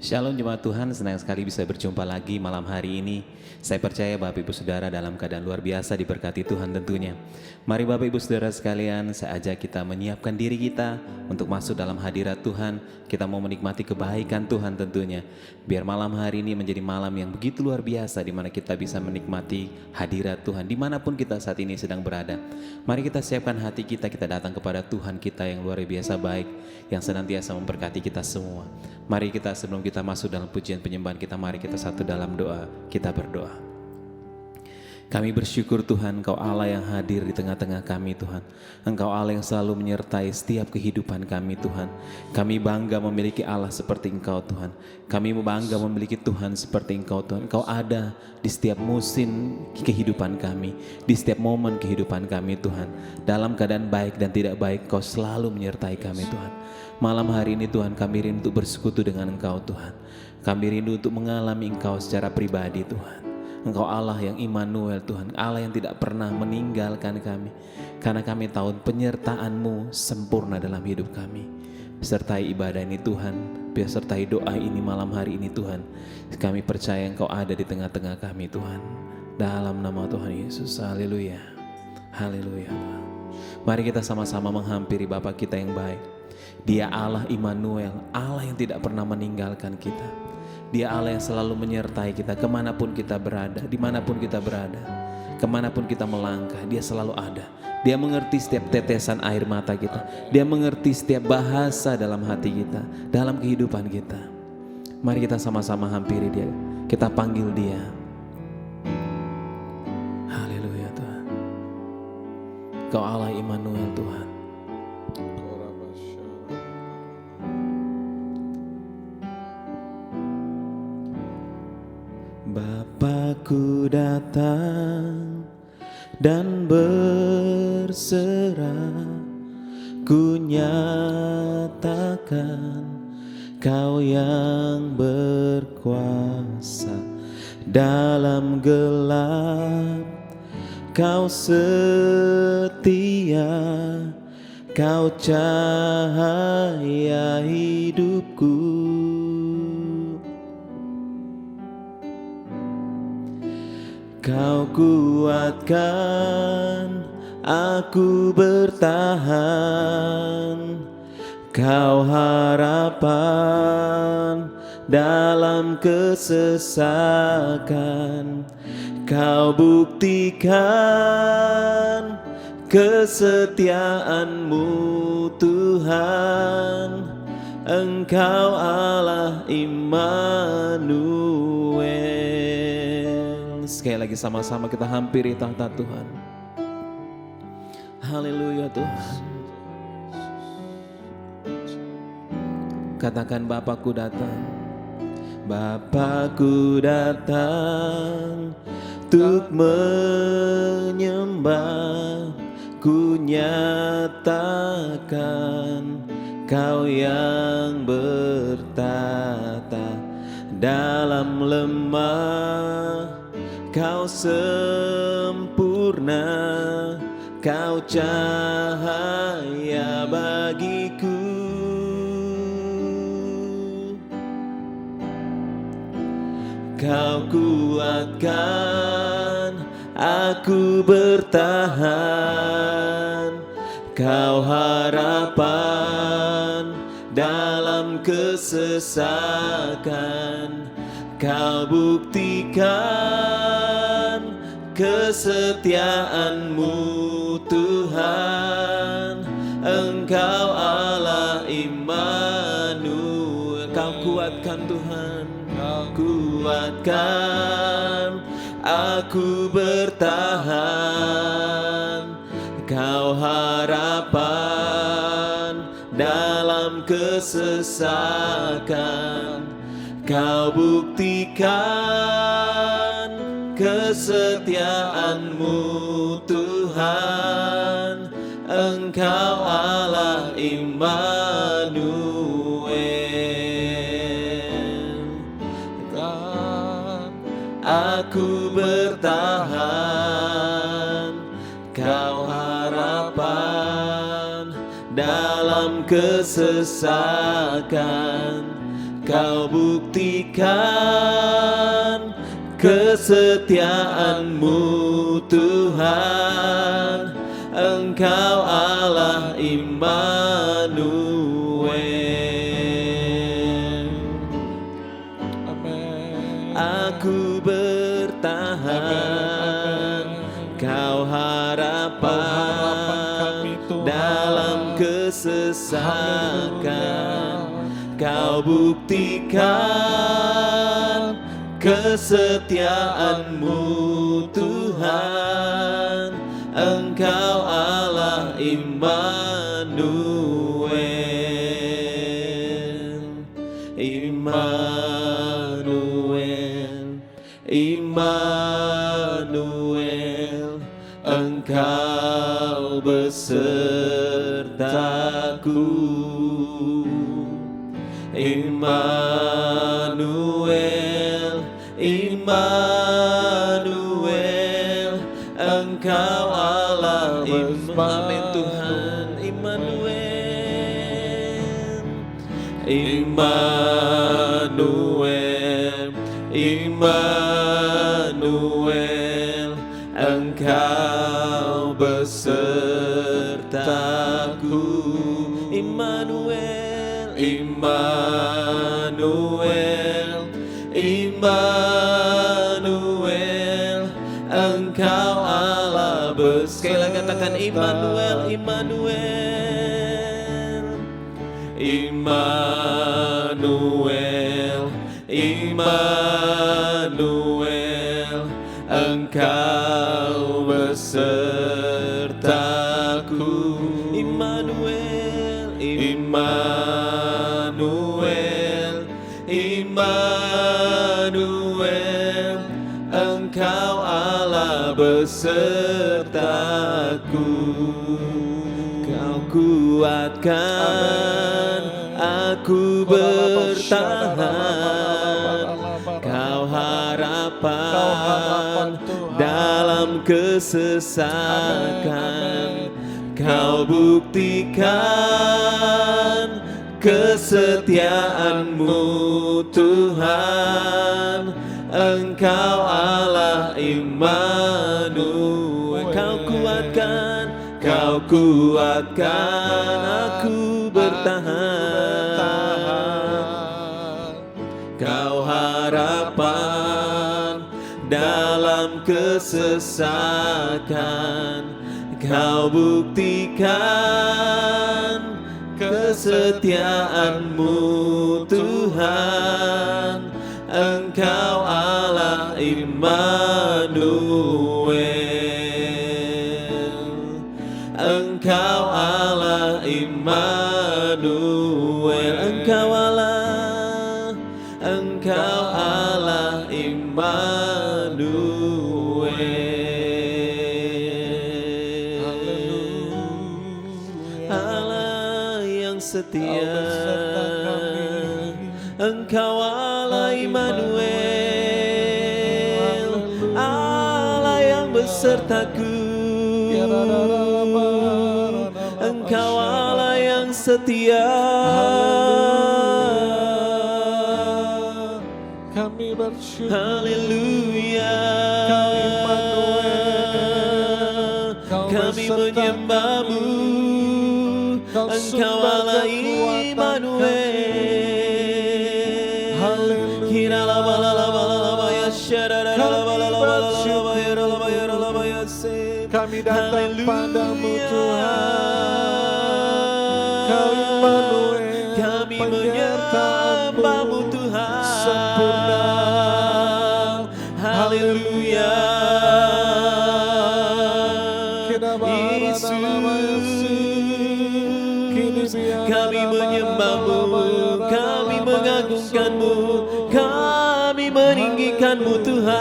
Shalom jemaat Tuhan, senang sekali bisa berjumpa lagi malam hari ini. Saya percaya Bapak Ibu Saudara dalam keadaan luar biasa diberkati Tuhan tentunya. Mari Bapak Ibu Saudara sekalian, saya ajak kita menyiapkan diri kita untuk masuk dalam hadirat Tuhan. Kita mau menikmati kebaikan Tuhan tentunya. Biar malam hari ini menjadi malam yang begitu luar biasa di mana kita bisa menikmati hadirat Tuhan dimanapun kita saat ini sedang berada. Mari kita siapkan hati kita datang kepada Tuhan kita yang luar biasa baik, yang senantiasa memberkati kita semua. Mari kita sebelum kita masuk dalam pujian penyembahan kita, mari kita satu dalam doa, kita berdoa. Kami bersyukur Tuhan, Engkau Allah yang hadir di tengah-tengah kami Tuhan. Engkau Allah yang selalu menyertai setiap kehidupan kami Tuhan. Kami bangga memiliki Allah seperti Engkau Tuhan. Kami bangga memiliki Tuhan seperti Engkau Tuhan. Engkau ada di setiap musim kehidupan kami, di setiap momen kehidupan kami Tuhan. Dalam keadaan baik dan tidak baik, Engkau selalu menyertai kami Tuhan. Malam hari ini Tuhan, kami rindu untuk bersekutu dengan Engkau Tuhan. Kami rindu untuk mengalami Engkau secara pribadi Tuhan. Engkau Allah yang Immanuel Tuhan, Allah yang tidak pernah meninggalkan kami. Karena kami tahu penyertaan-Mu sempurna dalam hidup kami. Sertai ibadah ini Tuhan, biar sertai doa ini malam hari ini Tuhan. Kami percaya Engkau ada di tengah-tengah kami Tuhan. Dalam nama Tuhan Yesus, haleluya. Haleluya Tuhan. Mari kita sama-sama menghampiri Bapa kita yang baik. Dia Allah Immanuel, Allah yang tidak pernah meninggalkan kita. Dia Allah yang selalu menyertai kita kemanapun kita berada, dimanapun kita berada, kemanapun kita melangkah, Dia selalu ada. Dia mengerti setiap tetesan air mata kita. Dia mengerti setiap bahasa dalam hati kita, dalam kehidupan kita. Mari kita sama-sama hampiri Dia, kita panggil Dia. Haleluya Tuhan. Kau Allah Immanuel Tuhan. Bapakku datang dan berserah, ku nyatakan Kau yang berkuasa. Dalam gelap Kau setia, Kau cahaya hidupku. Kau kuatkan aku bertahan, Kau harapan dalam kesesakan. Kau buktikan kesetiaan-Mu Tuhan. Engkau Allah Immanuel. Sekali lagi sama-sama kita hampiri tahta Tuhan. Haleluya Tuhan. Katakan Bapakku datang. Bapakku datang untuk menyembah. Ku nyatakan Kau yang bertata. Dalam lemah Kau sempurna, Kau cahaya bagiku. Kau kuatkan aku bertahan, Kau harapan dalam kesesakan. Kau buktikan kesetiaan-Mu Tuhan. Engkau Allah Immanuel. Kau kuatkan Tuhan, Kau kuatkan aku bertahan. Kau harapan dalam kesesakan. Kau buktikan kesetiaan-Mu Tuhan. Engkau Allah Immanuel. Aku bertahan, Kau harapan dalam kesesakan. Kau buktikan kesetiaan-Mu Tuhan, Engkau Allah Immanuel. Aku bertahan, Kau harapan dalam kesesakan. Kau buktikan kesetiaan-Mu Tuhan, Engkau Allah Immanuel. Immanuel, Immanuel, Engkau besertaku. Immanuel, Immanuel, Engkau Allah Amin Tuhan. Immanuel, Immanuel, Immanuel, Engkau besertaku. Immanuel, Immanuel, Immanuel, Engkau Allah besertaku. Sekali lagi katakan Immanuel, Immanuel, Immanuel, Immanuel, Engkau besertaku. Immanuel, Immanuel, Immanuel, Engkau Allah besertaku. Kau kuatkan aku bertahan, Kau harapan dalam kesesakan. Kau buktikan kesetiaan-Mu Tuhan, Engkau Allah Immanuel. Kau kuatkan aku bertahan. Kau harapan dalam kesesakan. Kau buktikan kesetiaan-Mu Tuhan, Engkau Allah Immanuel. Engkau Allah Immanuel. Engkau Allah, Engkau Allah Immanuel. Setia, Engkau Allah Immanuel, Allah yang besertaku. Engkau Allah yang setia, kami bersyukur. Haleluya, kami menyembah-Mu. Engkau Allah Immanuel. Kami datang padamu Tuhan. Kau Immanuel. Kami menyembah-Mu Tuhan. Sempurna. Haleluya. Kami menyembah-Mu, kami mengagungkan-Mu, kami meninggikan-Mu Tuhan.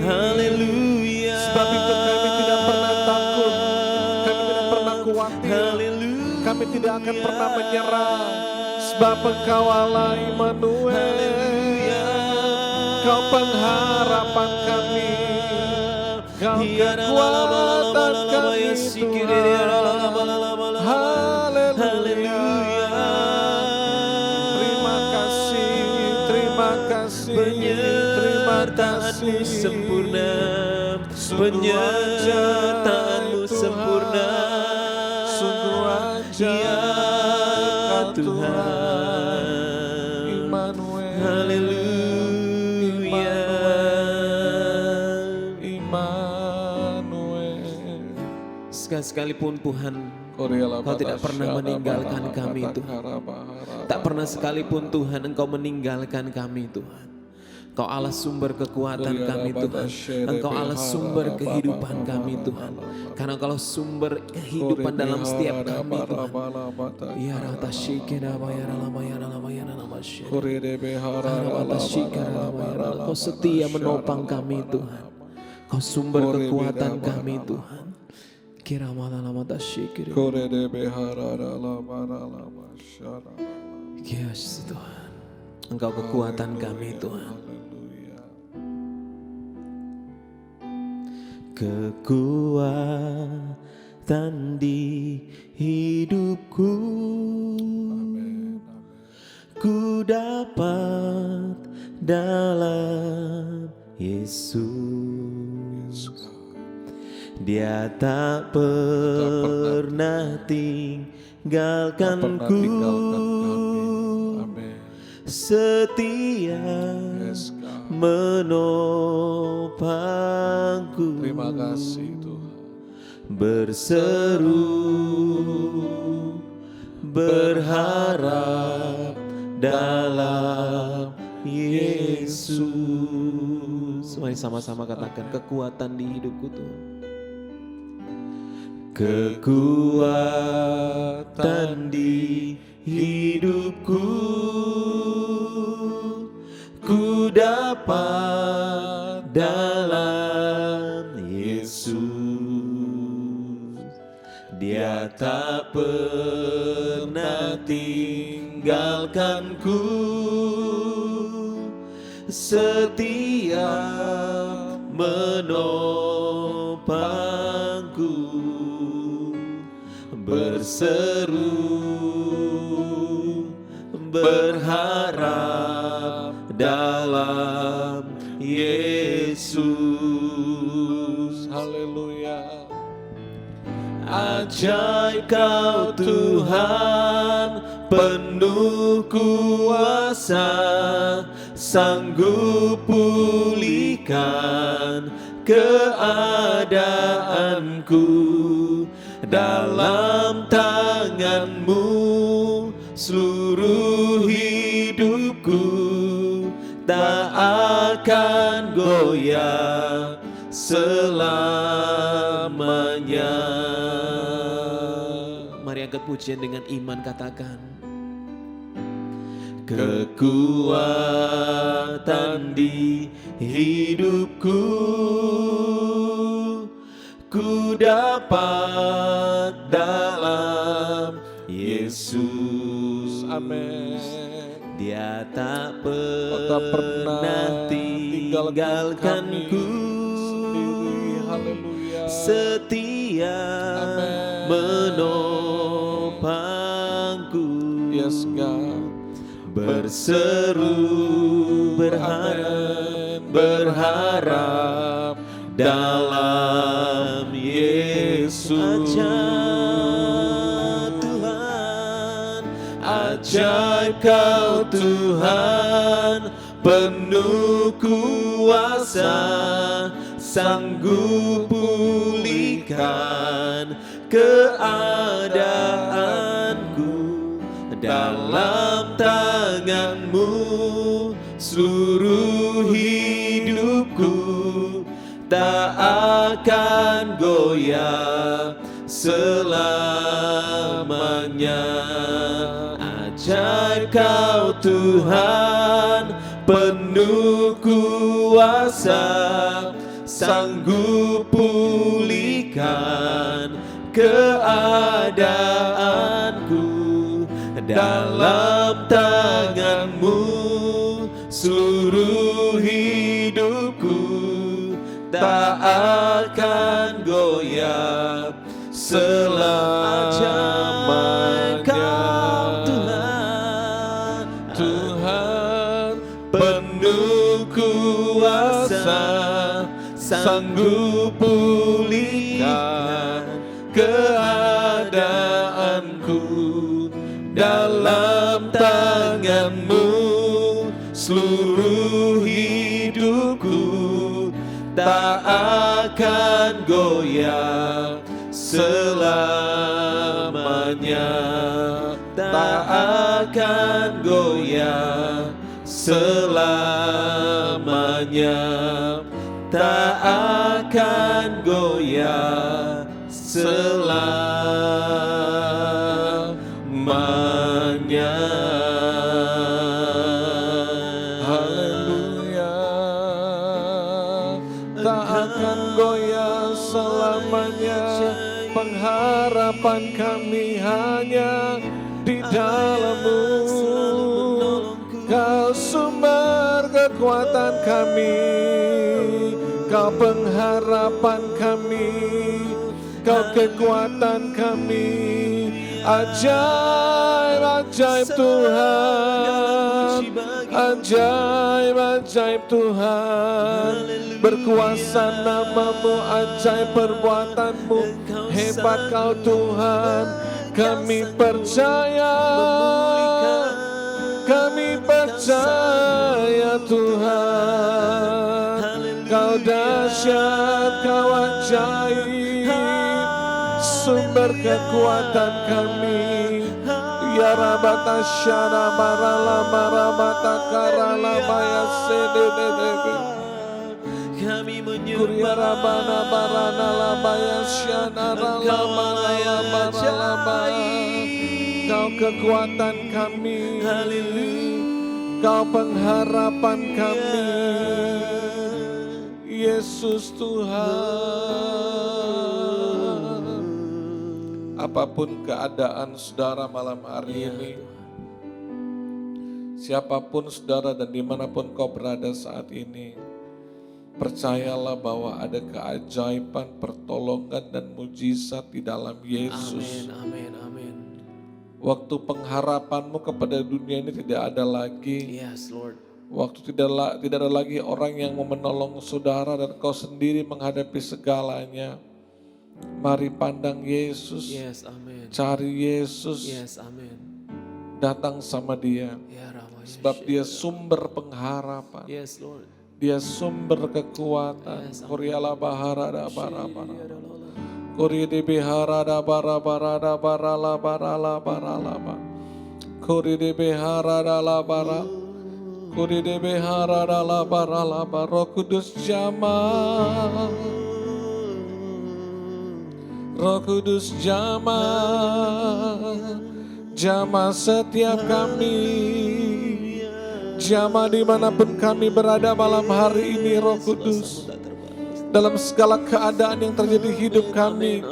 Haleluya. Sebab itu kami tidak pernah takut, kami tidak pernah khawatir, kami tidak akan pernah menyerah. Sebab Engkau Allah Immanuel, Kau pengharapan kami, Kau kekuatan kami Tuhan. Haleluya. Terima kasih, terima kasih, terima Penyertaan-Mu kasih. sempurna, Sungguh penyertaan-Mu ajaib, sempurna, Sungguh ajaib, ya Kau Tuhan. Immanuel. Haleluya. Immanuel. Sekalipun Tuhan, Kau tidak pernah meninggalkan kami Tuhan. Tak pernah sekalipun Tuhan Engkau meninggalkan kami Tuhan. Engkau Allah sumber kekuatan kami Tuhan. Engkau Allah sumber kehidupan kami Tuhan. Karena Engkau sumber kehidupan dalam setiap kami Tuhan. Ya rata syikira bayara lama yara lama yara lama syikira. Kau setia menopang kami Tuhan. Kau sumber kekuatan kami Tuhan. Kira mata lama tasyikira. Yes Tuhan. Engkau kekuatan kami Tuhan. Kekuatan di hidupku, ku dapat dalam Yesus. Dia tak pernah tinggalkanku, setia menopangku. Terima kasih Tuhan. Berseru berharap dalam Yesus. Mari sama-sama katakan, kekuatan di hidupku Tuhan. Kekuatan di hidupku, ku dapat dalam Yesus. Dia tak pernah tinggalkanku, setia menopangku. Berseru berharap dalam Yesus. Haleluya. Ajaib Kau Tuhan, penuh kuasa, sanggup pulihkan keadaanku. Dalam tangan-Mu seluruh hidupku, tak akan goyah selamanya. Mari angkat pujian dengan iman, katakan, kekuatan di hidupku, ku dapat dalam Yesus. Amin. Dia tak Tak pernah pernah tinggalkanku, sendiri. Haleluya. setia Amin. menopangku. Yes God. Berseru berharap dalam Yesus. Ajaib Kau Tuhan, penuh kuasa, sanggup pulihkan keadaanku. Dalam tangan-Mu seluruh hidupku, tak akan goyah selamanya. Ajaib Kau Tuhan, penuh kuasa, sanggup pulihkan keadaanku. dalam tangan-Mu seluruh hidupku tak akan goyah selamanya. Tuhan penuh kuasa, sanggup pulihkan keadaanku. Dalam tangan-Mu seluruh hidupku tak akan goyah selamanya. Tak akan goyah selamanya. Tak akan goyah selamanya. Haleluya. Tak akan goyah selamanya. Pengharapan kami hanya di dalam-Mu. Kau sumber kekuatan kami, Kau pengharapan kami, Kau kekuatan kami. Ajaib, ajaib Tuhan, ajaib, ajaib Tuhan. Berkuasa nama-Mu, ajaib perbuatan-Mu, hebat Kau Tuhan. Kami percaya, kami percaya Tuhan. Kau dahsyat, Kau ajaib, sumber kekuatan kami. Ya rabata syara barala marabata karala maya sededebe. Kami Kuria rabana barana labaya syana rala barala. Kau kekuatan kami, Kau pengharapan kami, Yesus Tuhan. Apapun keadaan saudara malam hari ini, siapapun saudara dan dimanapun kau berada saat ini, percayalah bahwa ada keajaiban, pertolongan dan mujizat di dalam Yesus. Amin, amin. Waktu pengharapanmu kepada dunia ini tidak ada lagi. Yes, Lord. Waktu tidak ada lagi orang yang mau menolong saudara dan kau sendiri menghadapi segalanya. Mari pandang Yesus. Yes, amin. Cari Yesus. Yes, amin. Datang sama Dia. Ya Rama, Sebab Dia sumber pengharapan. Yes, Lord. Dia sumber kekuatan. Yes, amin. Kuriala bahara bara. Kuri di bihara da bara la bara. Kuri di bihara da la bara. Kuri di bihara da la bara. Roh Kudus jamah. Roh Kudus jamah. Jamah setiap kami. Jamah dimanapun kami berada malam hari ini, Roh Kudus. Dalam segala keadaan yang terjadi hidup kami,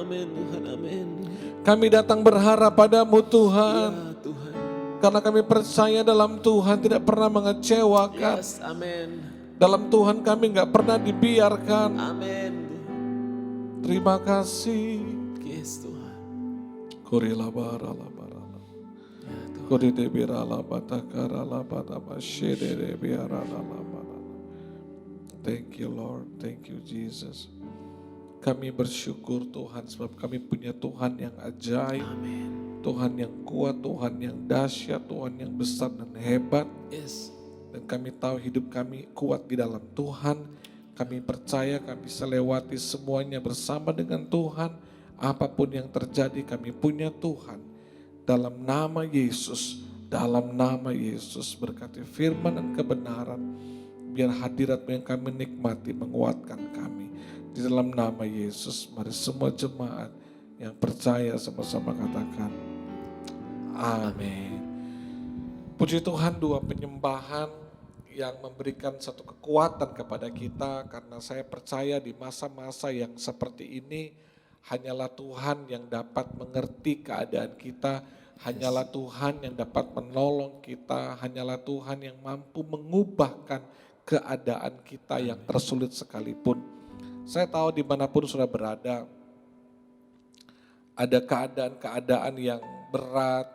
kami datang berharap padamu Tuhan. Ya Tuhan. Karena kami percaya dalam Tuhan tidak pernah mengecewakan. Yes, amin. Dalam Tuhan kami gak pernah dibiarkan. Amin. Terima kasih. Yes, Tuhan. Kurila barala barala. Kuri debirala batakarala batabashede biarala barala. Thank you Lord, thank you Jesus. Kami bersyukur Tuhan sebab kami punya Tuhan yang ajaib. Amin. Tuhan yang kuat, Tuhan yang dahsyat, Tuhan yang besar dan hebat. Yes. Dan kami tahu hidup kami kuat di dalam Tuhan. Kami percaya kami bisa lewati semuanya bersama dengan Tuhan. Apapun yang terjadi kami punya Tuhan. Dalam nama Yesus, dalam nama Yesus berkati firman dan kebenaran. Biar hadirat-Mu yang kami nikmati menguatkan kami. Di dalam nama Yesus, mari semua jemaat yang percaya sama-sama katakan amin. Puji Tuhan, dua penyembahan yang memberikan satu kekuatan kepada kita. Karena saya percaya di masa-masa yang seperti ini hanyalah Tuhan yang dapat mengerti keadaan kita. Hanyalah Tuhan yang dapat menolong kita, hanyalah Tuhan yang mampu mengubahkan keadaan kita yang tersulit sekalipun. Saya tahu dimanapun sudah berada, ada keadaan-keadaan yang berat,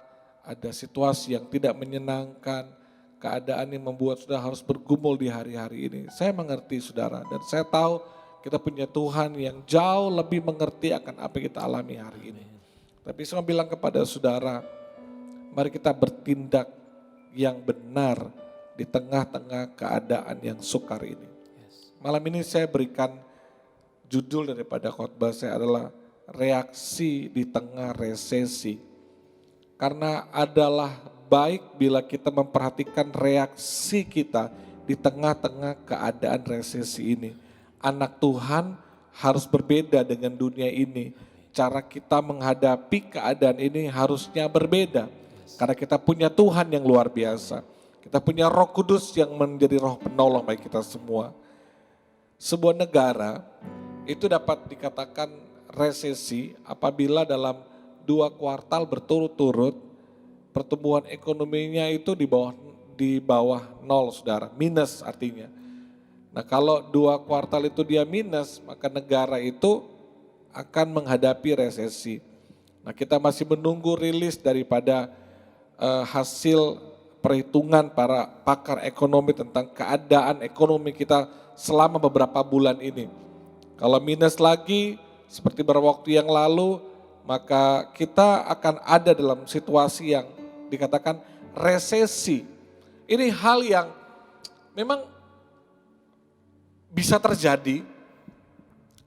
ada situasi yang tidak menyenangkan, keadaan yang membuat saudara harus bergumul di hari-hari ini. Saya mengerti saudara, dan saya tahu kita punya Tuhan yang jauh lebih mengerti akan apa yang kita alami hari ini. Tapi saya mau bilang kepada saudara, mari kita bertindak yang benar di tengah-tengah keadaan yang sukar ini. Malam ini saya berikan judul daripada khotbah saya adalah reaksi di tengah resesi. Karena adalah baik bila kita memperhatikan reaksi kita di tengah-tengah keadaan resesi ini. Anak Tuhan harus berbeda dengan dunia ini. Cara kita menghadapi keadaan ini harusnya berbeda. Karena kita punya Tuhan yang luar biasa. Kita punya Roh Kudus yang menjadi roh penolong bagi kita semua. Sebuah negara itu dapat dikatakan resesi apabila dalam 2 kuartal berturut-turut pertumbuhan ekonominya itu di bawah nol saudara, minus artinya. Nah kalau 2 kuartal itu dia minus, maka negara itu akan menghadapi resesi. Nah kita masih menunggu rilis daripada hasil perhitungan para pakar ekonomi tentang keadaan ekonomi kita selama beberapa bulan ini. Kalau minus lagi seperti beberapa waktu yang lalu, maka kita akan ada dalam situasi yang dikatakan resesi. Ini hal yang memang bisa terjadi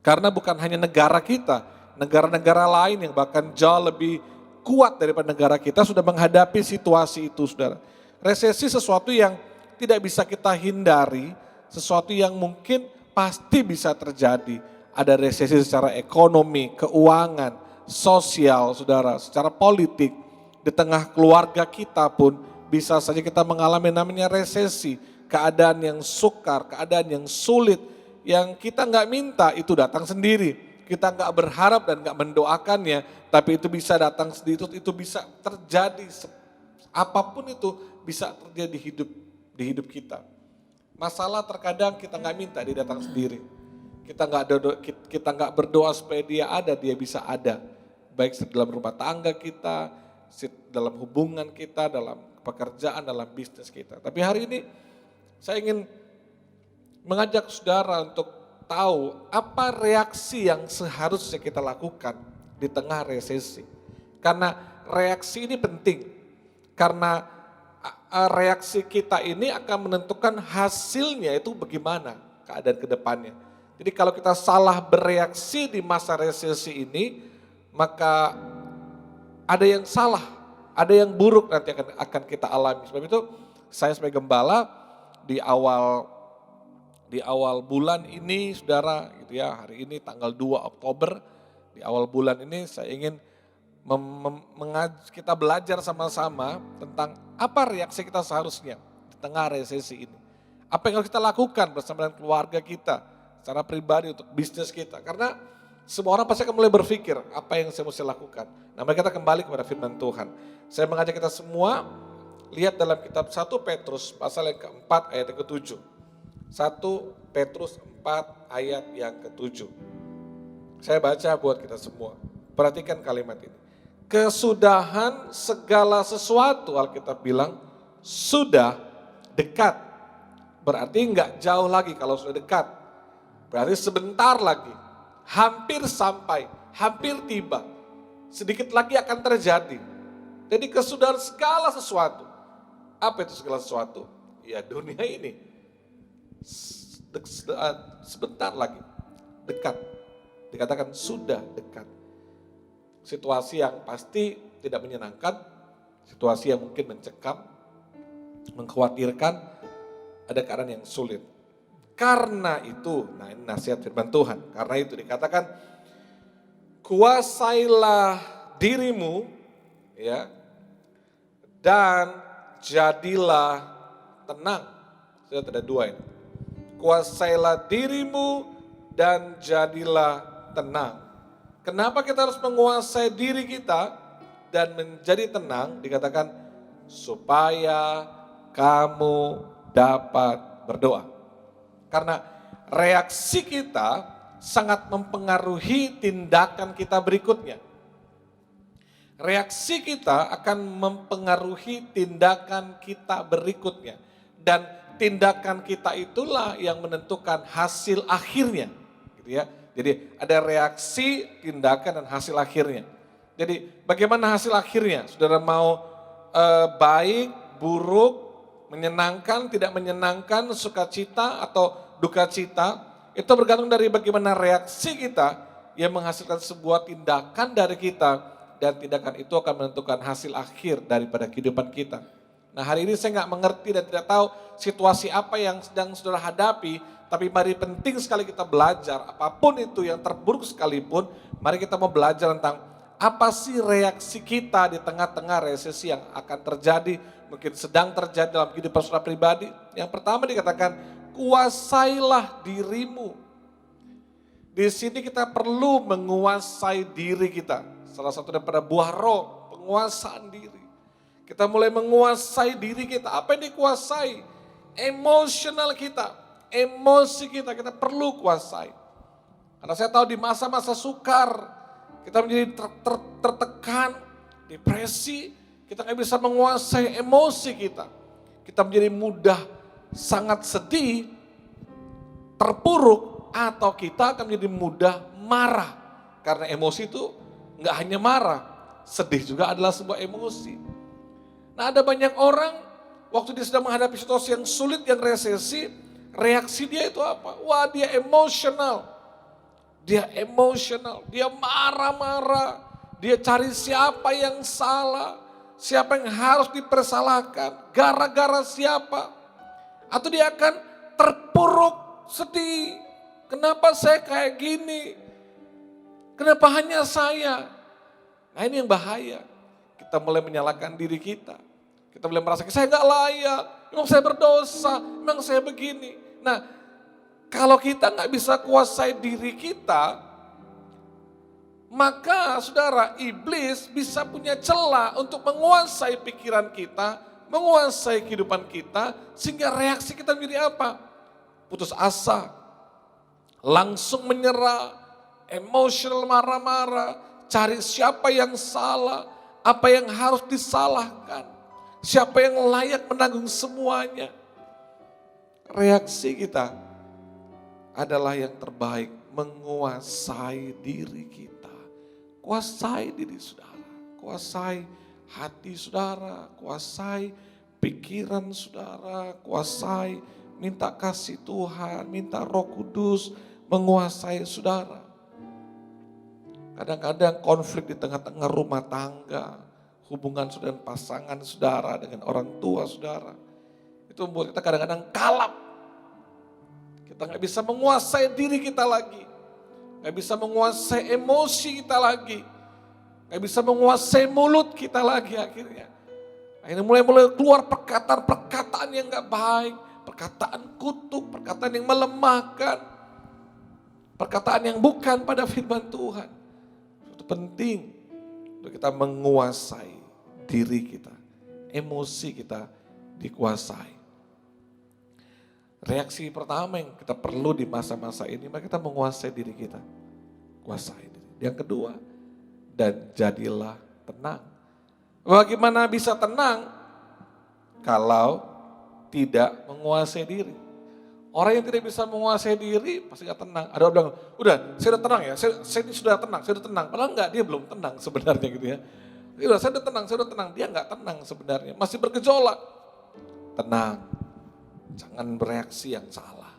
karena bukan hanya negara kita, negara-negara lain yang bahkan jauh lebih kuat daripada negara kita sudah menghadapi situasi itu, saudara. Resesi sesuatu yang tidak bisa kita hindari, sesuatu yang mungkin pasti bisa terjadi. Ada resesi secara ekonomi, keuangan, sosial, saudara, secara politik. Di tengah keluarga kita pun bisa saja kita mengalami namanya resesi. Keadaan yang sukar, keadaan yang sulit, yang kita nggak minta itu datang sendiri. Kita nggak berharap dan nggak mendoakannya, tapi itu bisa datang sendiri, itu bisa terjadi. Apapun itu bisa terjadi di hidup kita. Masalah terkadang kita nggak minta, dia datang sendiri. Kita nggak berdoa supaya dia bisa ada. Baik dalam rumah tangga kita, dalam hubungan kita, dalam pekerjaan, dalam bisnis kita. Tapi hari ini saya ingin mengajak saudara untuk tahu apa reaksi yang seharusnya kita lakukan di tengah resesi. Karena reaksi ini penting, karena reaksi kita ini akan menentukan hasilnya itu bagaimana keadaan ke depannya. Jadi kalau kita salah bereaksi di masa resesi ini, maka ada yang salah, ada yang buruk nanti akan kita alami. Sebab itu saya sebagai gembala di awal bulan ini saudara gitu ya, hari ini tanggal 2 Oktober, di awal bulan ini saya ingin kita belajar sama-sama tentang apa reaksi kita seharusnya di tengah resesi ini. Apa yang harus kita lakukan bersama dengan keluarga kita, secara pribadi untuk bisnis kita. Karena semua orang pasti akan mulai berpikir apa yang saya mesti lakukan. Nah mari kita kembali kepada firman Tuhan. Saya mengajak kita semua lihat dalam kitab 1 Petrus pasal yang keempat ayat yang ke-7. 1 Petrus 4 ayat yang ke-7. Saya baca buat kita semua. Perhatikan kalimat ini. Kesudahan segala sesuatu, Alkitab bilang, sudah dekat. Berarti enggak jauh lagi kalau sudah dekat. Berarti sebentar lagi. Hampir sampai, hampir tiba. Sedikit lagi akan terjadi. Jadi kesudahan segala sesuatu. Apa itu segala sesuatu? Ya dunia ini. Sebentar lagi, dekat. Dikatakan sudah dekat. Situasi yang pasti tidak menyenangkan, situasi yang mungkin mencekam, mengkhawatirkan, ada keadaan yang sulit. Karena itu, nah ini nasihat firman Tuhan, karena itu dikatakan, kuasailah dirimu, ya, dan jadilah tenang. Sudah ada 2 ini. Kuasailah dirimu dan jadilah tenang. Kenapa kita harus menguasai diri kita? dan menjadi tenang, dikatakan supaya kamu dapat berdoa. Karena reaksi kita sangat mempengaruhi tindakan kita berikutnya. Reaksi kita akan mempengaruhi tindakan kita berikutnya. Dan tindakan kita itulah yang menentukan hasil akhirnya. Gitu ya. Jadi ada reaksi, tindakan, dan hasil akhirnya. Jadi bagaimana hasil akhirnya? Saudara mau baik, buruk, menyenangkan, tidak menyenangkan, sukacita atau duka cita, itu bergantung dari bagaimana reaksi kita yang menghasilkan sebuah tindakan dari kita. Dan tindakan itu akan menentukan hasil akhir daripada kehidupan kita. Nah, hari ini saya nggak mengerti dan tidak tahu situasi apa yang sedang saudara hadapi, tapi mari penting sekali kita belajar, apapun itu yang terburuk sekalipun, mari kita mau belajar tentang apa sih reaksi kita di tengah-tengah resesi yang akan terjadi, mungkin sedang terjadi dalam kehidupan saudara pribadi. Yang pertama dikatakan, kuasailah dirimu. Di sini kita perlu menguasai diri kita. Salah satu daripada buah roh, penguasaan diri. Kita mulai menguasai diri kita. Apa yang dikuasai? Emosional kita, emosi kita perlu kuasai. Karena saya tahu di masa-masa sukar, kita menjadi tertekan, depresi, kita nggak bisa menguasai emosi kita. Kita menjadi mudah sangat sedih, terpuruk, atau kita akan menjadi mudah marah. Karena emosi itu nggak hanya marah, sedih juga adalah sebuah emosi. Nah, ada banyak orang waktu dia sedang menghadapi situasi yang sulit, yang resesi, reaksi dia itu apa? Wah, dia emosional. Dia emosional, dia marah-marah, dia cari siapa yang salah, siapa yang harus dipersalahkan, gara-gara siapa. Atau dia akan terpuruk, sedih. Kenapa saya kayak gini? Kenapa hanya saya? Nah, ini yang bahaya. Kita mulai menyalahkan diri kita. Kita mulai merasa saya nggak layak, memang saya berdosa, memang saya begini. Nah, kalau kita nggak bisa kuasai diri kita, maka saudara, iblis bisa punya celah untuk menguasai pikiran kita, menguasai kehidupan kita, sehingga reaksi kita menjadi apa? Putus asa, langsung menyerah, emosional, marah-marah, cari siapa yang salah, apa yang harus disalahkan, siapa yang layak menanggung semuanya. Reaksi kita adalah yang terbaik, menguasai diri kita. Kuasai diri saudara, kuasai hati saudara, kuasai pikiran saudara, kuasai, minta kasih Tuhan, minta Roh Kudus menguasai saudara. Kadang-kadang konflik di tengah-tengah rumah tangga, hubungan saudara dan pasangan saudara dengan orang tua saudara, itu membuat kita kadang-kadang kalap. Kita nggak bisa menguasai diri kita lagi, nggak bisa menguasai emosi kita lagi, nggak bisa menguasai mulut kita lagi akhirnya. Akhirnya mulai keluar perkataan-perkataan yang nggak baik, perkataan kutuk, perkataan yang melemahkan, perkataan yang bukan pada firman Tuhan. Penting untuk kita menguasai diri kita, emosi kita dikuasai. Reaksi pertama yang kita perlu di masa-masa ini, maka kita menguasai diri kita, kuasai diri. Yang kedua, dan jadilah tenang. Bagaimana bisa tenang kalau tidak menguasai diri? Orang yang tidak bisa menguasai diri pasti gak tenang. Ada orang bilang, udah saya udah tenang ya, saya ini sudah tenang, saya udah tenang. Padahal enggak, dia belum tenang sebenarnya gitu ya. Udah saya udah tenang, dia enggak tenang sebenarnya. Masih bergejolak. Tenang, jangan bereaksi yang salah.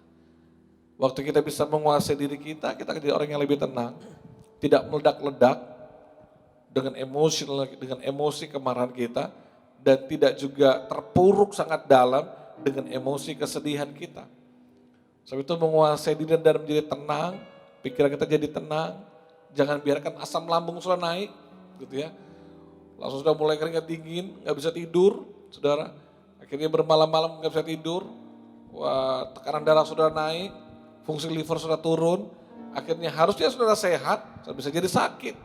Waktu kita bisa menguasai diri kita akan jadi orang yang lebih tenang. Tidak meledak-ledak dengan emosi kemarahan kita. Dan tidak juga terpuruk sangat dalam dengan emosi kesedihan kita. Sebab itu menguasai diri dan menjadi tenang, pikiran kita jadi tenang, jangan biarkan asam lambung sudah naik, gitu ya. Langsung sudah mulai keringat dingin, nggak bisa tidur, saudara. Akhirnya bermalam-malam nggak bisa tidur, wah tekanan darah sudah naik, fungsi liver sudah turun, akhirnya harusnya saudara sehat, bisa jadi sakit.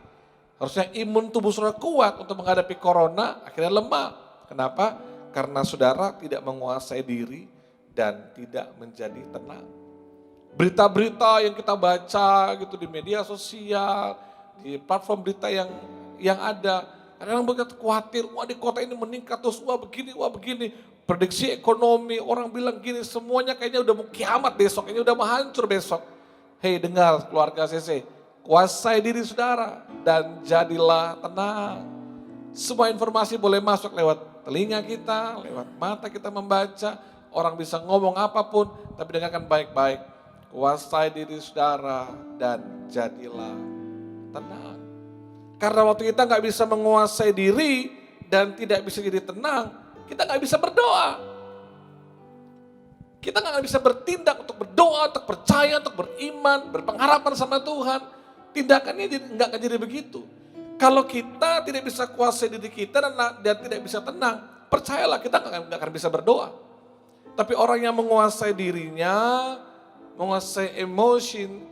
Harusnya imun tubuh saudara kuat untuk menghadapi corona, akhirnya lemah. Kenapa? Karena saudara tidak menguasai diri dan tidak menjadi tenang. Berita-berita yang kita baca gitu di media sosial, di platform berita yang ada, kadang-kadang begitu khawatir, wah di kota ini meningkat terus, wah begini, prediksi ekonomi, orang bilang gini, semuanya kayaknya udah mau kiamat besok, kayaknya udah mau hancur besok. Hei dengar keluarga CC, kuasai diri saudara dan jadilah tenang. Semua informasi boleh masuk lewat telinga kita, lewat mata kita membaca, orang bisa ngomong apapun, tapi dengarkan baik-baik. Kuasai diri saudara dan jadilah tenang. Karena waktu kita nggak bisa menguasai diri dan tidak bisa jadi tenang, kita nggak bisa berdoa. Kita nggak bisa bertindak untuk berdoa, untuk percaya, untuk beriman, berpengharapan sama Tuhan. Tindakannya nggak akan jadi begitu. Kalau kita tidak bisa kuasai diri kita dan tidak bisa tenang, percayalah kita nggak akan bisa berdoa. Tapi orang yang menguasai dirinya, menguasai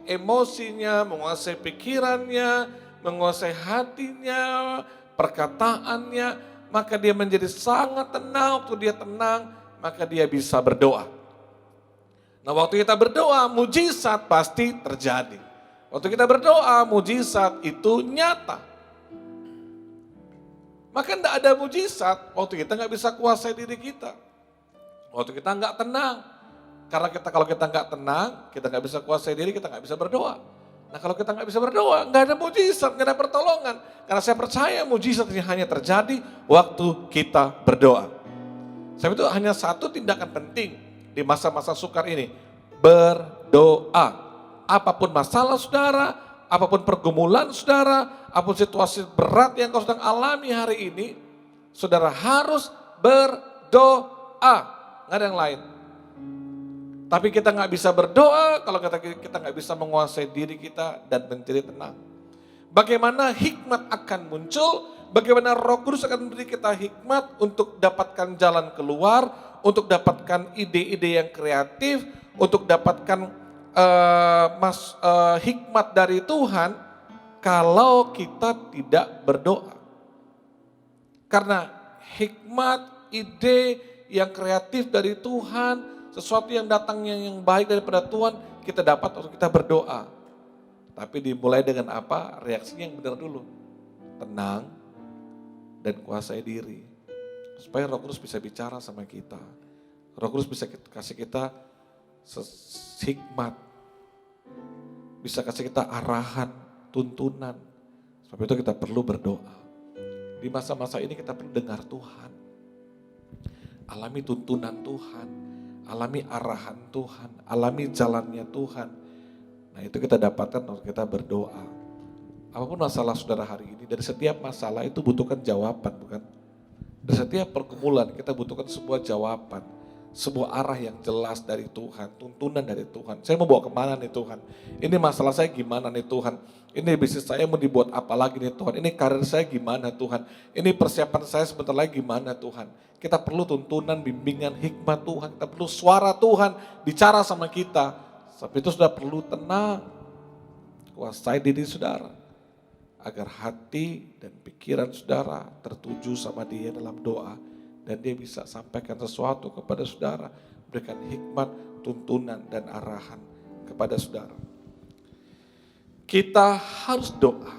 emosinya, menguasai pikirannya, menguasai hatinya, perkataannya, maka dia menjadi sangat tenang. Waktu dia tenang, maka dia bisa berdoa. Nah waktu kita berdoa, mujizat pasti terjadi. Waktu kita berdoa, mujizat itu nyata. Maka tidak ada mujizat waktu kita nggak bisa kuasai diri kita. Waktu kita nggak tenang. Karena kalau kita nggak tenang, kita nggak bisa kuasai diri, kita nggak bisa berdoa. Nah kalau kita nggak bisa berdoa, nggak ada mujizat, nggak ada pertolongan. Karena saya percaya mujizat ini hanya terjadi waktu kita berdoa. Sebab itu hanya satu tindakan penting di masa-masa sukar ini. Berdoa. Apapun masalah saudara, apapun pergumulan saudara, apapun situasi berat yang kau sedang alami hari ini, saudara harus berdoa. Nggak ada yang lain. Tapi kita nggak bisa berdoa kalau kita nggak bisa menguasai diri kita dan menjadi tenang. Bagaimana hikmat akan muncul, bagaimana Roh Kudus akan memberi kita hikmat untuk dapatkan jalan keluar, untuk dapatkan ide-ide yang kreatif, untuk dapatkan hikmat dari Tuhan kalau kita tidak berdoa. Karena hikmat, ide yang kreatif dari Tuhan, sesuatu yang datangnya yang baik daripada Tuhan, kita dapat untuk kita berdoa. Tapi dimulai dengan apa? Reaksinya yang benar dulu. Tenang dan kuasai diri. Supaya Roh Kudus bisa bicara sama kita. Roh Kudus bisa kasih kita hikmat. Bisa kasih kita arahan, tuntunan. Sebab itu kita perlu berdoa. Di masa-masa ini kita perlu dengar Tuhan. Alami tuntunan Tuhan. Alami arahan Tuhan, alami jalannya Tuhan. Nah itu kita dapatkan kalau kita berdoa. Apapun masalah saudara hari ini, dari setiap masalah itu butuhkan jawaban, bukan? Dari setiap pergumulan kita butuhkan sebuah jawaban, sebuah arah yang jelas dari Tuhan, tuntunan dari Tuhan. Saya mau bawa kemana nih Tuhan? Ini masalah saya gimana nih Tuhan? Ini bisnis saya mau dibuat apa lagi nih Tuhan? Ini karir saya gimana Tuhan? Ini persiapan saya sebentar lagi gimana Tuhan? Kita perlu tuntunan, bimbingan, hikmat Tuhan. Kita perlu suara Tuhan bicara sama kita. Sebab itu sudah perlu tenang. Kuasai diri saudara. Agar hati dan pikiran saudara tertuju sama dia dalam doa. Dan dia bisa sampaikan sesuatu kepada saudara. Berikan hikmat, tuntunan, dan arahan kepada saudara. Kita harus doa.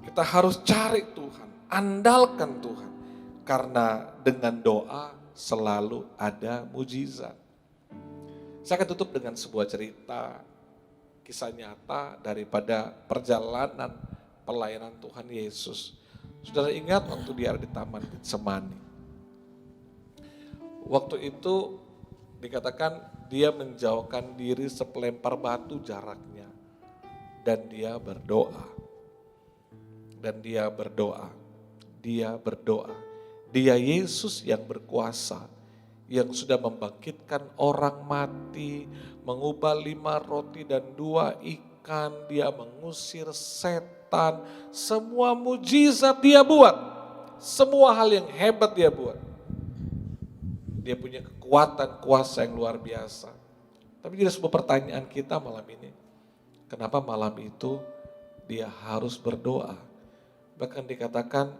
Kita harus cari Tuhan. Andalkan Tuhan. Karena dengan doa selalu ada mujizat. Saya akan tutup dengan sebuah cerita, kisah nyata daripada perjalanan pelayanan Tuhan Yesus. Saudara ingat waktu dia ada di Taman Getsemani. Waktu itu dikatakan dia menjauhkan diri sepelempar batu jaraknya. Dan dia berdoa. Dia berdoa. Dia Yesus yang berkuasa, yang sudah membangkitkan orang mati, mengubah 5 roti dan 2 ikan, dia mengusir setan, semua mujizat dia buat, semua hal yang hebat dia buat. Dia punya kekuatan, kuasa yang luar biasa. Tapi jadi sebuah pertanyaan kita malam ini, kenapa malam itu dia harus berdoa? Bahkan dikatakan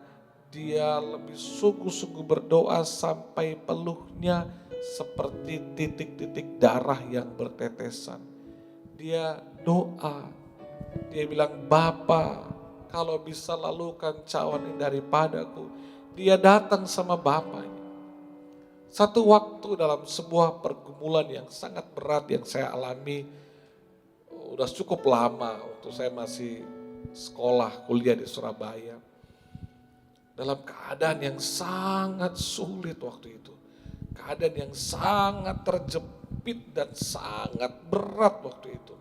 dia lebih sungguh-sungguh berdoa sampai peluhnya seperti titik-titik darah yang bertetesan. Dia doa, dia bilang, "Bapa, kalau bisa lalukan cawan ini daripadaku." Dia datang sama bapaknya. Satu waktu dalam sebuah pergumulan yang sangat berat yang saya alami, udah cukup lama waktu saya masih sekolah, kuliah di Surabaya. Dalam keadaan yang sangat sulit waktu itu. Keadaan yang sangat terjepit dan sangat berat waktu itu.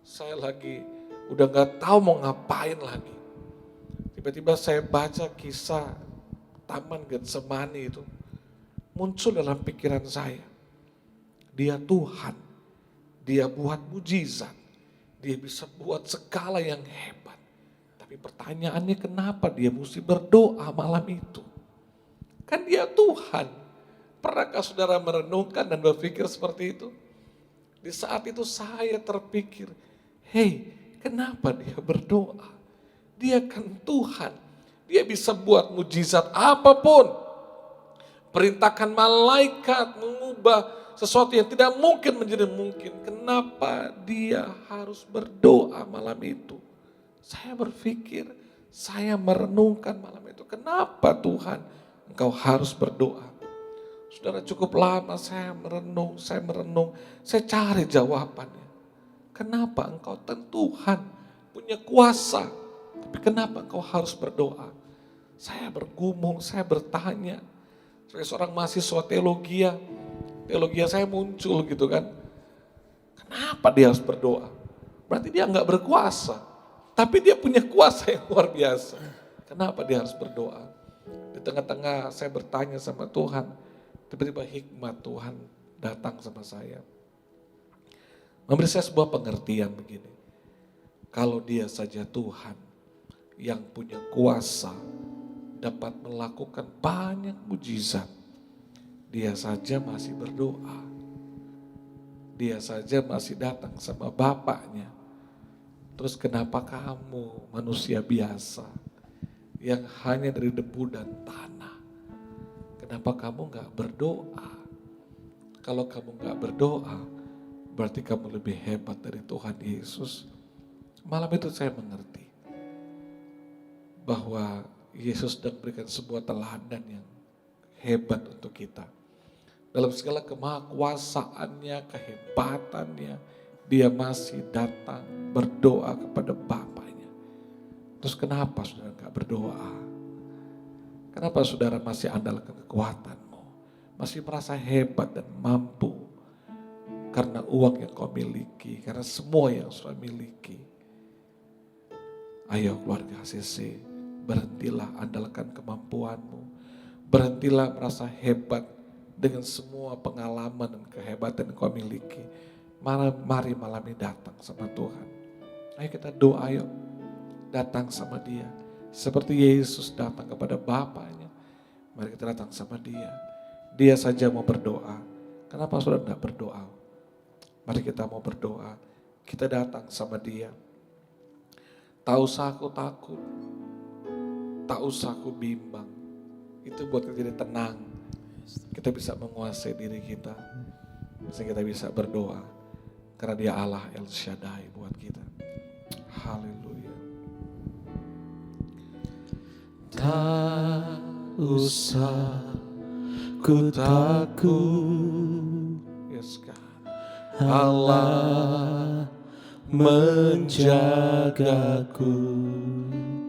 Saya lagi udah gak tahu mau ngapain lagi. Tiba-tiba saya baca kisah Taman Getsemani itu. Muncul dalam pikiran saya. Dia Tuhan. Dia buat mujizat. Dia bisa buat segala yang hebat. Tapi pertanyaannya kenapa dia mesti berdoa malam itu? Kan dia Tuhan. Pernahkah saudara merenungkan dan berpikir seperti itu? Di saat itu saya terpikir, hei, kenapa dia berdoa? Dia kan Tuhan. Dia bisa buat mujizat apapun. Perintahkan malaikat mengubah sesuatu yang tidak mungkin menjadi mungkin. Kenapa dia harus berdoa malam itu? Saya berpikir, saya merenungkan malam itu. Kenapa Tuhan engkau harus berdoa? Saudara, cukup lama saya merenung, saya cari jawabannya. Kenapa engkau Tuhan punya kuasa, tapi kenapa engkau harus berdoa? Saya bergumul, saya bertanya. Sebagai seorang mahasiswa teologi saya muncul gitu kan. Kenapa dia harus berdoa? Berarti dia nggak berkuasa. Tapi dia punya kuasa yang luar biasa. Kenapa dia harus berdoa? Di tengah-tengah saya bertanya sama Tuhan. Tiba-tiba hikmat Tuhan datang sama saya. Memberi saya sebuah pengertian begini. Kalau dia saja Tuhan yang punya kuasa dapat melakukan banyak mujizat. Dia saja masih berdoa. Dia saja masih datang sama Bapaknya. Terus kenapa kamu manusia biasa yang hanya dari debu dan tanah? Kenapa kamu gak berdoa? Kalau kamu gak berdoa, berarti kamu lebih hebat dari Tuhan Yesus. Malam itu saya mengerti bahwa Yesus sedang berikan sebuah teladan yang hebat untuk kita. Dalam segala kemahakuasaannya, kehebatannya, dia masih datang berdoa kepada Bapaknya. Terus kenapa saudara gak berdoa? Kenapa saudara masih andalkan kekuatanmu? Masih merasa hebat dan mampu karena uang yang kau miliki, karena semua yang saudara miliki. Ayo keluarga HCC, berhentilah andalkan kemampuanmu. Berhentilah merasa hebat dengan semua pengalaman dan kehebatan yang kau miliki. Mari malam ini datang sama Tuhan. Ayo kita doa, ayo datang sama Dia. Seperti Yesus datang kepada Bapaknya. Mari kita datang sama Dia. Dia saja mau berdoa. Kenapa saudara tidak berdoa? Mari kita mau berdoa. Kita datang sama Dia. Tak usah aku takut. Tak usah aku bimbang. Itu buat kita jadi tenang. Kita bisa menguasai diri kita. Sehingga kita bisa berdoa. Karena Dia Allah El Shaddai buat kita. Haleluya. Tak usah ku takut. Yes, God. Allah menjagaku.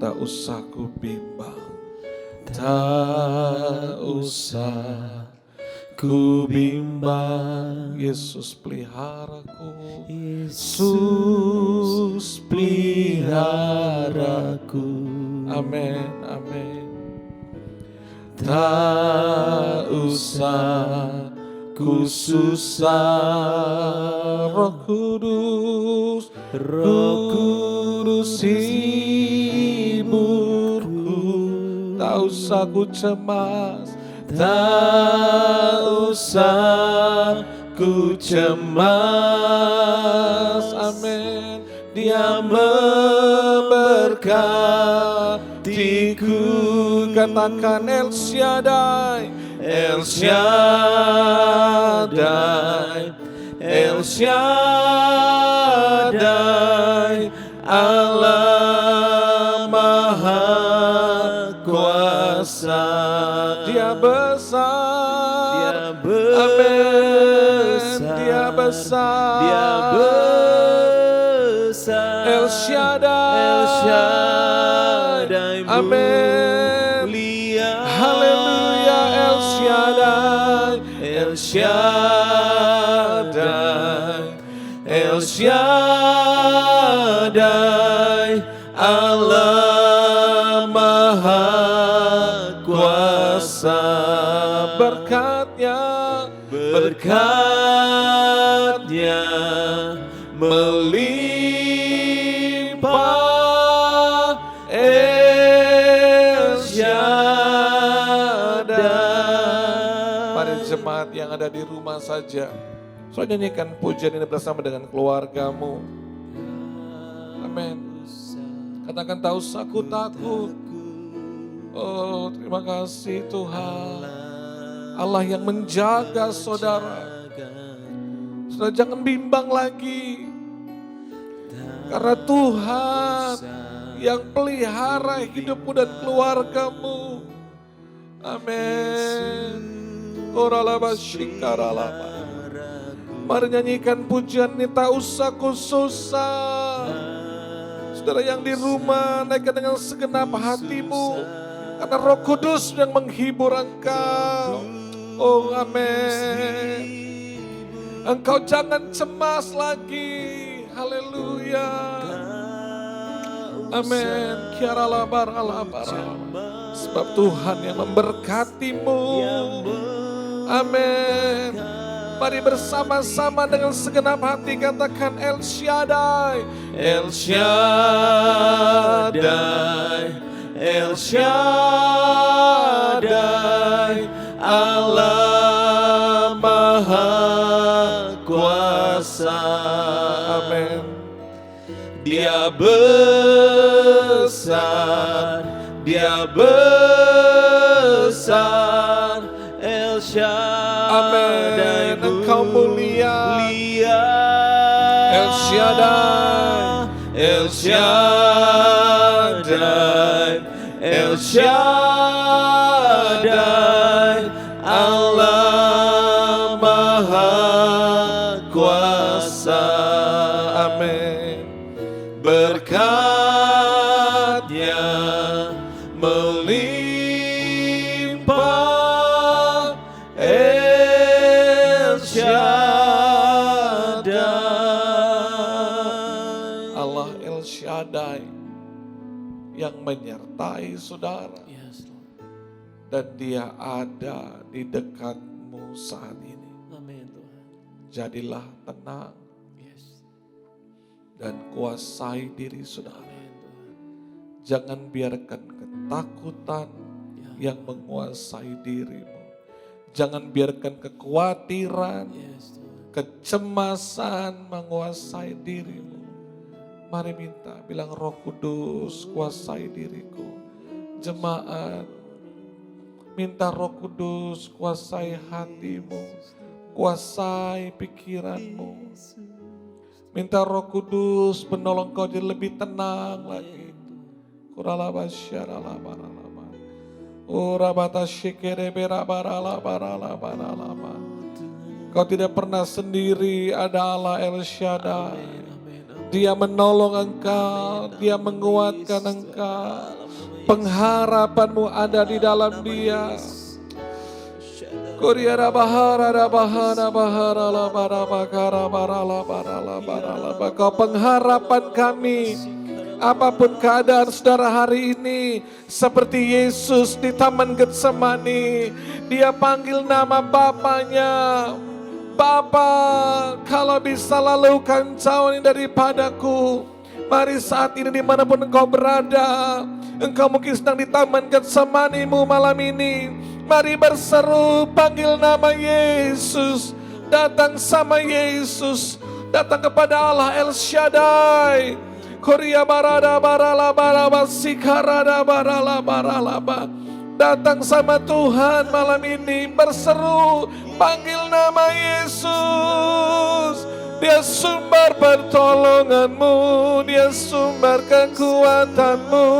Tak usah ku bimbang. Tak usah ku bimbang. Yesus peliharaku. Yesus peliharaku. Amin, amin. Tak usah ku susah. Roh Kudus, Roh Kudus hiburku. tak usah ku cemas. Tak usah ku cemas. Amin. Dia memberkati katakan El Shaddai, El Shaddai, El Shaddai, Allah Maha Kuasa. Dia besar, amin. Dia besar, Dia besar. El Shaddai, El Shaddai amin. mulia. Haleluya, El Shaddai, El Shaddai, El Shaddai, Allah Maha Kuasa. berkatnya Berkatnya melimpah. El Shaddai. Mari jemaat yang ada di rumah saja, saudara nyanyikan pujian ini bersama dengan keluargamu. Amin. Katakan tak usah aku takut. Oh, terima kasih Tuhan. Allah yang menjaga saudara. Saudara jangan bimbang lagi. Karena Tuhan yang pelihara hidupmu dan keluargamu. Amin. Oralaba shikaralaba. Mari nyanyikan pujian ini tak usah ku susah. Saudara yang di rumah, naikkan dengan segenap hatimu. Karena Roh Kudus yang menghibur engkau. Oh amin. Engkau jangan cemas lagi. Haleluya. Amin. Sebab Tuhan yang memberkatimu. Amin. Mari bersama-sama dengan segenap hati katakan El Shaddai, El Shaddai, El Shaddai, Allah Maha Kuasa. Amin. Dia besar, Dia besar, El Shaddai. amin. Engkau mulia, El Shaddai, El Shaddai, El Shaddai, Allah Maha Kuasa. Amin. Berkatnya melimpah. El Shaddai, Allah El Shaddai yang menyertai saudara. Yes, Lord. Dan dia ada di dekatmu saat ini. Amin Tuhan. Jadilah tenang Yes. dan kuasai diri saudara. Amin Tuhan. Jangan biarkan ketakutan Ya. yang menguasai dirimu. Jangan biarkan kekhawatiran, Yes Tuhan. kecemasan menguasai dirimu. Mari minta, bilang Roh Kudus kuasai diriku. Jemaat, minta Roh Kudus kuasai hatimu, kuasai pikiranmu. Minta Roh Kudus menolong kau jadi lebih tenang lagi. Kuralaba syaralaba ralaba. Urabata syikirebe rabaralaba ralaba ralaba. Kau tidak pernah sendiri, ada Allah El Shaddai. Dia menolong engkau, Dia menguatkan engkau. Pengharapanmu ada di dalam Dia. Kuriara bahara bahara bahara bara bakara bara bara bara. Kau pengharapan kami. Apapun keadaan saudara hari ini, seperti Yesus di Taman Getsemani, Dia panggil nama Bapanya. Bapa, kalau bisa lalukan jauh ini daripadaku. Mari saat ini dimanapun engkau berada, engkau mungkin sedang di Taman Getsemanimu malam ini. Mari berseru, panggil nama Yesus. Datang sama Yesus, datang kepada Allah El Shaddai. Korea barada barala baraba sikarada barala barala ba. datang sama Tuhan malam ini, berseru, panggil nama Yesus. Dia sumber pertolonganmu, Dia sumber kekuatanmu.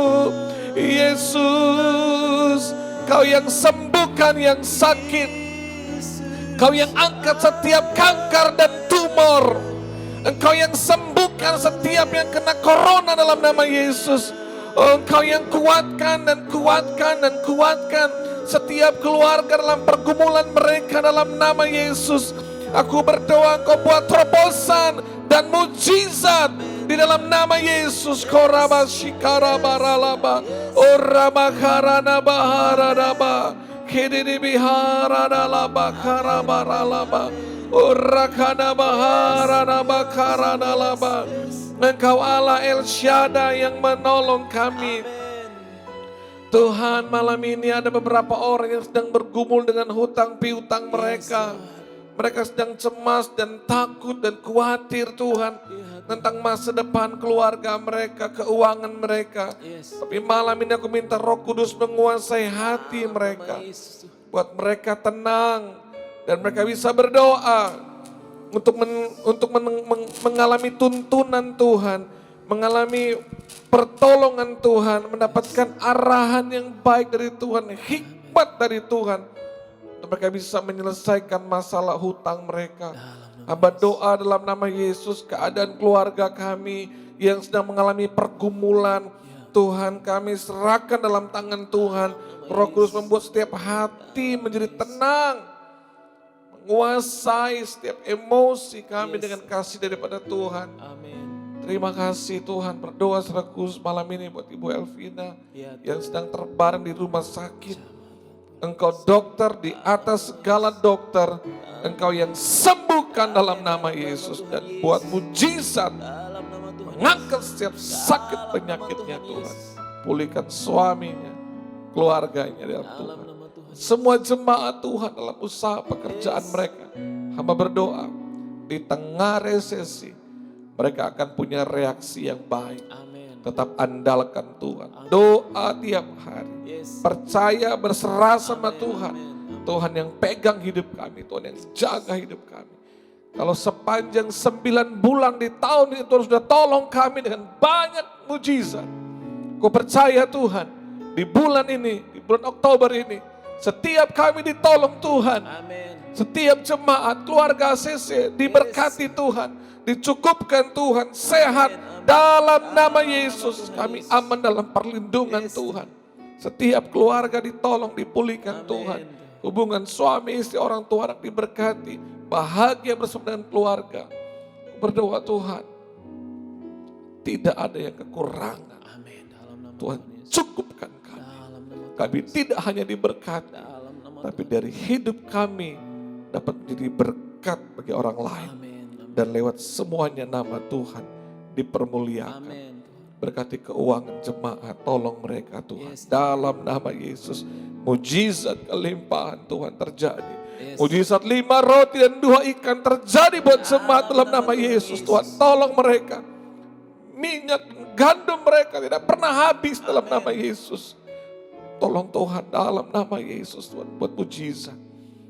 Yesus, Kau yang sembuhkan yang sakit, Kau yang angkat setiap kanker dan tumor, Engkau yang sembuhkan setiap yang kena corona dalam nama Yesus. Oh, Engkau yang kuatkan dan kuatkan dan kuatkan setiap keluarga dalam pergumulan mereka dalam nama Yesus. Aku berdoa Engkau buat terobosan dan mujizat di dalam nama Yesus. Koraba shikara baralaba, orama karana baharadaba, kidini biharadalaba karabaralaba, orakana baharadaba karanalaba. Engkau Allah El Shaddai yang menolong kami. Tuhan, malam ini ada beberapa orang yang sedang bergumul dengan hutang piutang mereka. Mereka sedang cemas dan takut dan khawatir Tuhan tentang masa depan keluarga mereka, keuangan mereka. Tapi malam ini aku minta Roh Kudus menguasai hati mereka. Buat mereka tenang dan mereka bisa berdoa untuk mengalami tuntunan Tuhan, mengalami pertolongan Tuhan, mendapatkan arahan yang baik dari Tuhan, hikmat dari Tuhan. Mereka bisa menyelesaikan masalah hutang mereka. Hamba doa dalam nama Yesus, keadaan keluarga kami yang sedang mengalami pergumulan, Tuhan kami serahkan dalam tangan Tuhan. Roh Kudus membuat setiap hati menjadi tenang, menguasai setiap emosi kami dengan kasih daripada Tuhan. Terima kasih Tuhan, berdoa secara khusus malam ini buat Ibu Elvina yang sedang terbaring di rumah sakit. Engkau dokter di atas segala dokter, Engkau yang sembuhkan dalam nama Yesus dan buat mujizat, mengangkat setiap sakit penyakitnya Tuhan. Pulihkan suaminya, keluarganya dalam Tuhan. Semua jemaat Tuhan dalam usaha pekerjaan mereka, hamba berdoa di tengah resesi mereka akan punya reaksi yang baik. Tetap andalkan Tuhan. Doa tiap hari. Percaya berserah sama Tuhan. Tuhan yang pegang hidup kami. Tuhan yang jaga hidup kami. Kalau sepanjang 9 bulan di tahun ini Tuhan sudah tolong kami dengan banyak mujizat. Ku percaya Tuhan. Di bulan ini, di bulan Oktober ini. Setiap kami ditolong Tuhan. Setiap jemaat, keluarga ACC diberkati Tuhan. Dicukupkan Tuhan, sehat. Dalam nama Yesus kami aman dalam perlindungan Tuhan. Setiap keluarga ditolong, dipulihkan Tuhan. Hubungan suami istri, orang tua anak diberkati. Bahagia bersama dengan keluarga. Berdoa Tuhan, tidak ada yang kekurangan. Tuhan cukupkan kami. Kami tidak hanya diberkati, tapi dari hidup kami dapat menjadi berkat bagi orang lain. Dan lewat semuanya nama Tuhan dipermuliakan. Berkati keuangan jemaat, tolong mereka Tuhan. Dalam nama Yesus, mujizat kelimpahan Tuhan terjadi. Mujizat 5 roti dan 2 ikan terjadi buat jemaat dalam nama Yesus. Tuhan tolong mereka. Minyak gandum mereka tidak pernah habis dalam nama Yesus. Tolong Tuhan dalam nama Yesus Tuhan buat mujizat.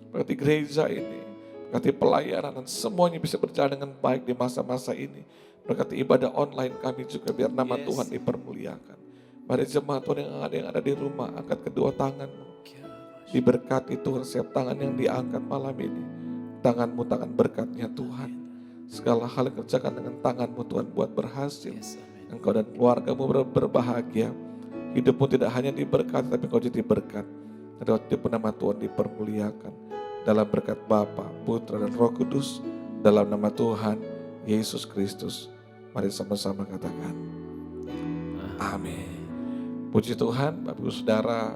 Berkati gereja ini, berkati pelayanan dan semuanya bisa berjalan dengan baik di masa-masa ini. Berkati ibadah online kami juga biar nama Tuhan dipermuliakan. Mari jemaat Tuhan yang ada di rumah, angkat kedua tanganmu. Diberkati Tuhan setiap tangan yang diangkat malam ini. Tanganmu tangan berkatnya Tuhan. Segala hal yang kerjakan dengan tanganmu Tuhan buat berhasil. Engkau dan keluargamu berbahagia. Hidupmu tidak hanya diberkati tapi engkau jadi berkat. Dan hidup nama Tuhan dipermuliakan. Dalam berkat Bapa, Putra dan Roh Kudus. Dalam nama Tuhan Yesus Kristus. Mari sama-sama katakan amin. Puji Tuhan, Bapak Ibu Saudara,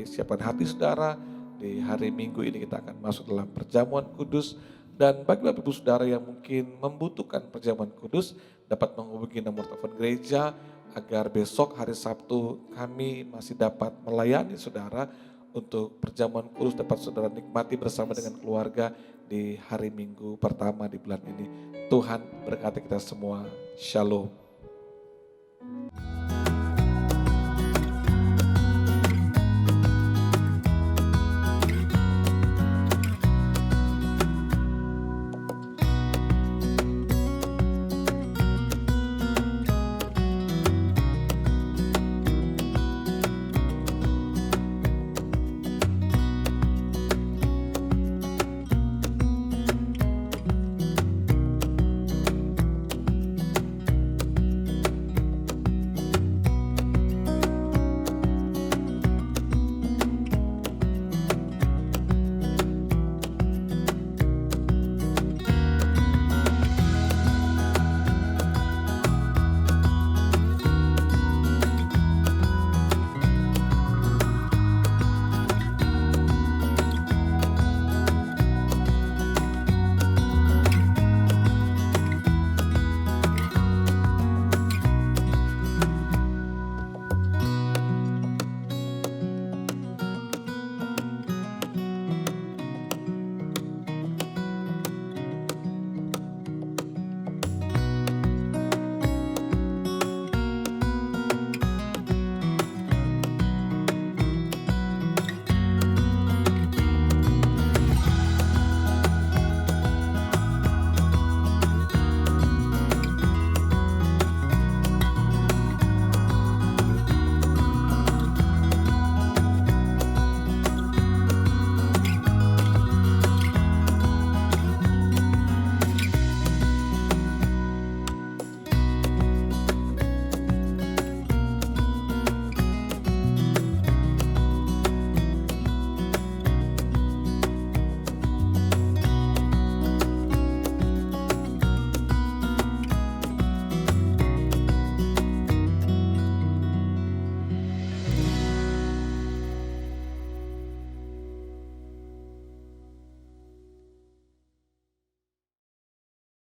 siapkan hati saudara. Di hari Minggu ini kita akan masuk dalam perjamuan kudus. Dan bagi Bapak Ibu Saudara yang mungkin membutuhkan perjamuan kudus, dapat menghubungi nomor telepon gereja agar besok hari Sabtu kami masih dapat melayani saudara untuk perjamuan kudus dapat saudara nikmati bersama dengan keluarga di hari Minggu pertama di bulan ini. Tuhan berkati kita semua. Shalom.